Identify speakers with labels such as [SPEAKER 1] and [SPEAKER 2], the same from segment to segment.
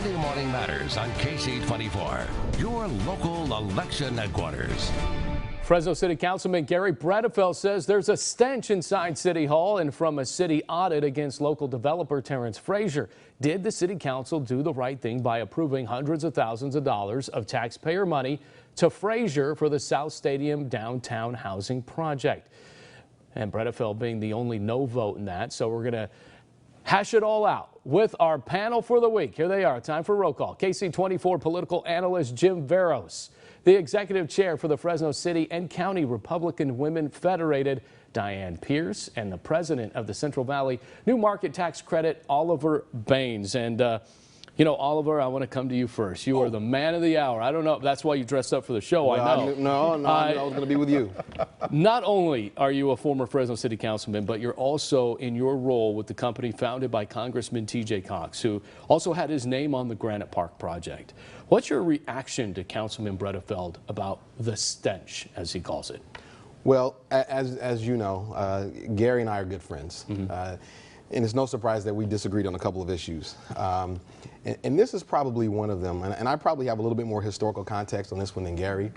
[SPEAKER 1] Sunday Morning Matters on KC24, your local election headquarters.
[SPEAKER 2] Fresno City Councilman Gary Bredefeld says there's a stench inside City Hall and from a city audit against local developer Terance Frazier. Did the City Council do the right thing by approving hundreds of thousands of dollars of taxpayer money to Frazier for the South Stadium downtown housing project? And Bredefeld being the only no vote in that, so we're going to hash it all out with our panel for the week. Here they are. Time for roll call. KC24 political analyst Jim Veros, the executive chair for the Fresno City and County Republican Women Federated, Diane Pierce, and the president of the Central Valley New Market Tax Credit, Oliver Baines. And, you know, Oliver, I want to come to you first. You are the man of the hour. I don't know. That's why you dressed up for the show. Well, I know.
[SPEAKER 3] No, I was going to be with you.
[SPEAKER 2] Not only are you a former Fresno City councilman, but you're also in your role with the company founded by Congressman T.J. Cox, who also had his name on the Granite Park project. What's your reaction to Councilman Bredefeld about the stench, as he calls it?
[SPEAKER 3] Well, as you know, Gary and I are good friends. And it's no surprise that we disagreed on a couple of issues. And this is probably one of them. And I probably have a little bit more historical context on this one than Gary,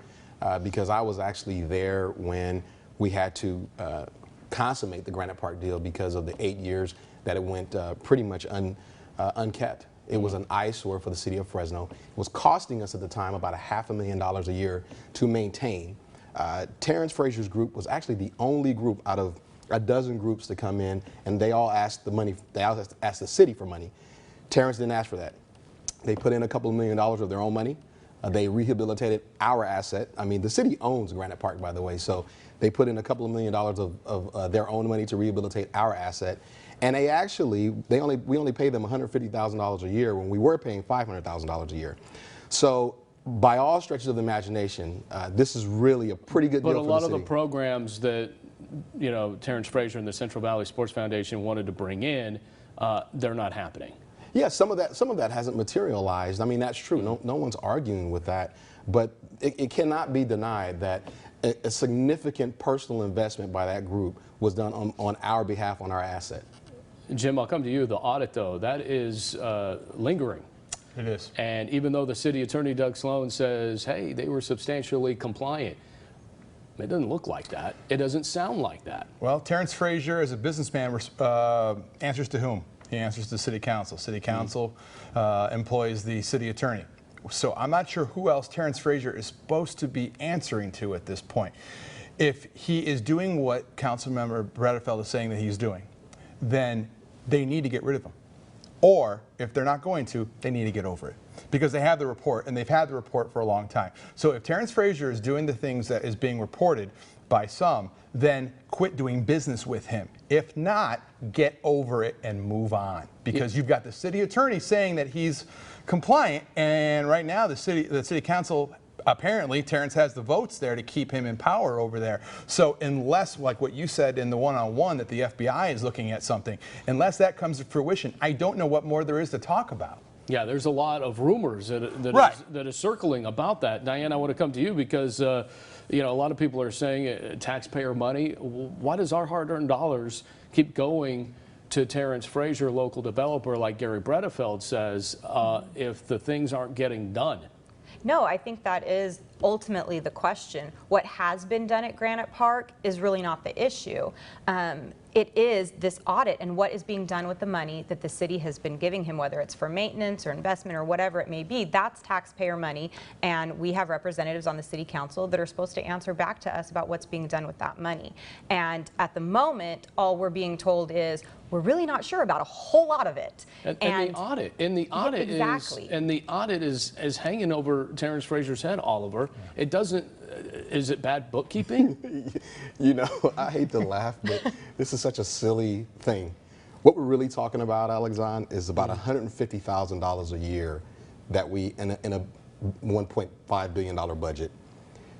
[SPEAKER 3] because I was actually there when we had to consummate the Granite Park deal because of the 8 years that it went pretty much unkept. It was an eyesore for the city of Fresno. It was costing us at the time about $500,000 a year to maintain. Terance Frazier's group was actually the only group out of a dozen groups to come in, and they all asked the city for money. Terance didn't ask for that. They put in a couple of $1 million of their own money. They rehabilitated our asset. I mean, the city owns Granite Park, by the way, so they put in a couple of $1 million of their own money to rehabilitate our asset. And we only paid them $150,000 a year when we were paying $500,000 a year. So by all stretches of the imagination, this is really a pretty good deal for the city.
[SPEAKER 2] But a lot of the programs that, you know, Terance Frazier and the Central Valley Sports Foundation wanted to bring in, they're not happening. Yeah,
[SPEAKER 3] some of that hasn't materialized. I mean, that's true. No one's arguing with that. But it cannot be denied that a significant personal investment by that group was done on our behalf, on our asset.
[SPEAKER 2] Jim, I'll come to you. The audit, though, that is lingering.
[SPEAKER 4] It is.
[SPEAKER 2] And even though the city attorney, Doug Sloan, says, hey, they were substantially compliant, it doesn't look like that. It doesn't sound like that.
[SPEAKER 4] Well, Terance Frazier, as a businessman, answers to whom? He answers to City Council. City Council employs the city attorney. So I'm not sure who else Terance Frazier is supposed to be answering to at this point. If he is doing what Councilmember Bredefeld is saying that he's doing, then they need to get rid of him. Or if they're not going to, they need to get over it. Because they have the report, and they've had the report for a long time. So if Terance Frazier is doing the things that is being reported by some, then quit doing business with him. If not, get over it and move on. Because you've got the city attorney saying that he's compliant, and right now the city council, apparently Terance has the votes there to keep him in power over there. So unless, like what you said in the one-on-one, that the FBI is looking at something, unless that comes to fruition, I don't know what more there is to talk about.
[SPEAKER 2] Yeah, there's a lot of rumors that is circling about that. Diane, I want to come to you because, you know, a lot of people are saying taxpayer money. Why does our hard-earned dollars keep going to Terance Frazier, local developer, like Gary Bredefeld says, if the things aren't getting done?
[SPEAKER 5] No, I think that is ultimately the question. What has been done at Granite Park is really not the issue. It is this audit and what is being done with the money that the city has been giving him, whether it's for maintenance or investment or whatever it may be. That's taxpayer money, and we have representatives on the city council that are supposed to answer back to us about what's being done with that money. And at the moment, all we're being told is we're really not sure about a whole lot of it.
[SPEAKER 2] And the audit, the audit is hanging over Terance Frazier's head, Oliver. It doesn't. Is it bad bookkeeping?
[SPEAKER 3] You know, I hate to laugh, but this is such a silly thing. What we're really talking about, Alexander, is about $150,000 a year that we, in a $1.5 billion budget.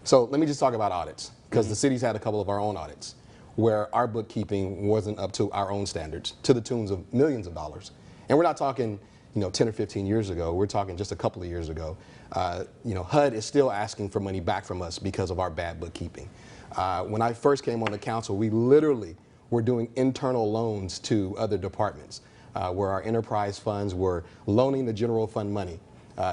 [SPEAKER 3] So let me just talk about audits, because the city's had a couple of our own audits where our bookkeeping wasn't up to our own standards, to the tunes of millions of dollars. And we're not talking, you know, 10 or 15 years ago. We're talking just a couple of years ago. You know, HUD is still asking for money back from us because of our bad bookkeeping. When I first came on the council, we literally were doing internal loans to other departments. where our enterprise funds were loaning the general fund money.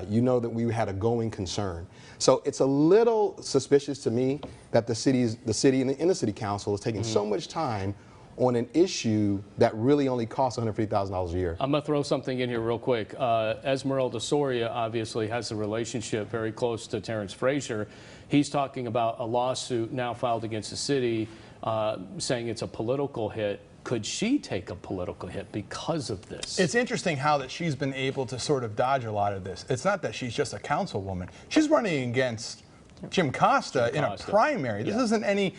[SPEAKER 3] You know that we had a going concern. So it's a little suspicious to me that the city and the city council is taking so much time on an issue that really only costs $150,000 a year.
[SPEAKER 2] I'm going to throw something in here real quick. Esmeralda Soria obviously has a relationship very close to Terance Frazier. He's talking about a lawsuit now filed against the city saying it's a political hit. Could she take a political hit because of this?
[SPEAKER 4] It's interesting how that she's been able to sort of dodge a lot of this. It's not that she's just a councilwoman. She's running against Jim Costa in a primary. This isn't any,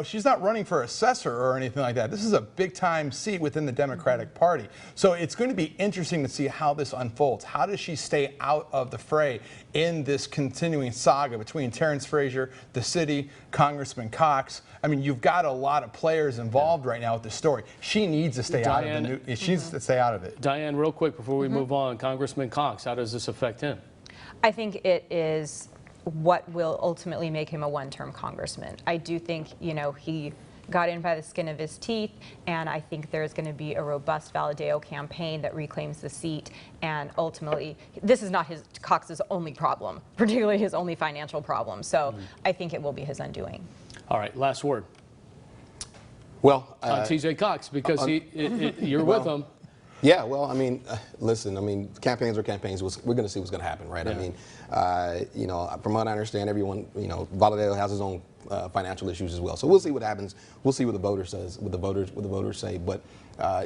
[SPEAKER 4] she's not running for assessor or anything like that. This is a big-time seat within the Democratic Party. So it's going to be interesting to see how this unfolds. How does she stay out of the fray in this continuing saga between Terance Frazier, the city, Congressman Cox? I mean, you've got a lot of players involved right now with this story. She needs to stay out of the news. She needs to stay out of it.
[SPEAKER 2] Diane, real quick before we move on, Congressman Cox, how does this affect him?
[SPEAKER 5] I think it is what will ultimately make him a one-term congressman. I do think, he got in by the skin of his teeth, and I think there's going to be a robust Valadeo campaign that reclaims the seat, and ultimately, this is not Cox's only problem, particularly his only financial problem, so I think it will be his undoing.
[SPEAKER 2] All right, last word.
[SPEAKER 3] Well,
[SPEAKER 2] on TJ Cox, because you're with him.
[SPEAKER 3] Yeah, well, I mean, listen, campaigns are campaigns. We're going to see what's going to happen, right? Yeah. I mean, from what I understand, everyone, Valadeo has his own financial issues as well. So we'll see what happens. We'll see what the voters says, what the voters say. But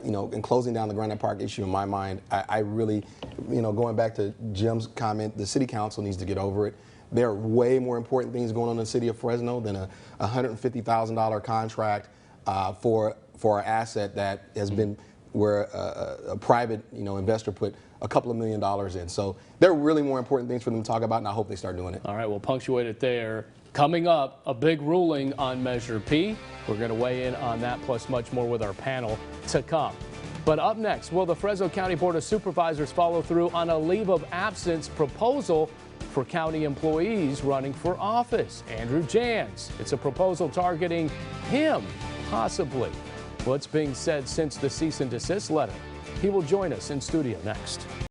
[SPEAKER 3] in closing down the Granite Park issue, in my mind, I really, going back to Jim's comment, the city council needs to get over it. There are way more important things going on in the city of Fresno than a $150,000 contract for an asset that has been where a private investor put a couple of $1 million in. So there are really more important things for them to talk about, and I hope they start doing it.
[SPEAKER 2] All right, we'll punctuate it there. Coming up, a big ruling on Measure P. We're going to weigh in on that plus much more with our panel to come. But up next, will the Fresno County Board of Supervisors follow through on a leave of absence proposal for county employees running for office? Andrew Jans. It's a proposal targeting him, possibly. What's being said since the cease and desist letter? He will join us in studio next.